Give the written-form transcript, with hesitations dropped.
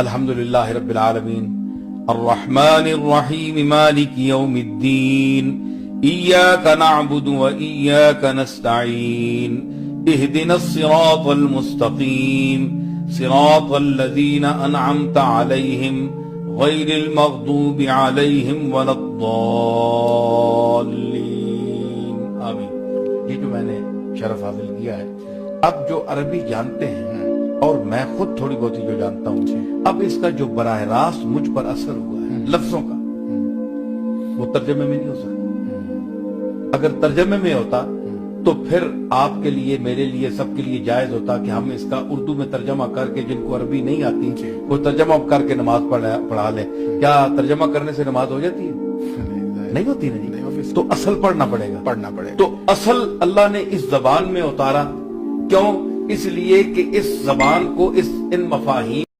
अल्हम्दुलिल्लाहि रब्बिल आलमीन अर्रहमानिर रहीम मालिकि यौमिद्दीन इय्याका नअबुदु व इय्याका नस्तईन इहदिनस सिरातल मुस्तकीम सिरातल लज़ीना अनअमता अलैहिम गैरिल मग़दूबि अलैहिम वलद्दाल्लीन। आमीन। ये जो मैंने शरफ हासिल किया है, अब जो अरबी जानते हैं और मैं खुद थोड़ी बहुत ही जो जानता हूँ, अब इसका जो बराह रास्त मुझ पर असर हुआ है लफ्जों का, वो तर्जमे में नहीं हो सकता। अगर तर्जमे में होता तो फिर आपके लिए, मेरे लिए, सबके लिए जायज होता कि हम इसका उर्दू में तर्जमा करके, जिनको अरबी नहीं आती वो तर्जमा करके नमाज पढ़ा लें। क्या तर्जमा करने से नमाज हो जाती है? नहीं होती ना जी। तो असल पढ़ना पड़ेगा। तो असल अल्लाह ने इस जबान में उतारा, क्यों? इसलिए कि इस जबान को, इन मफाहीम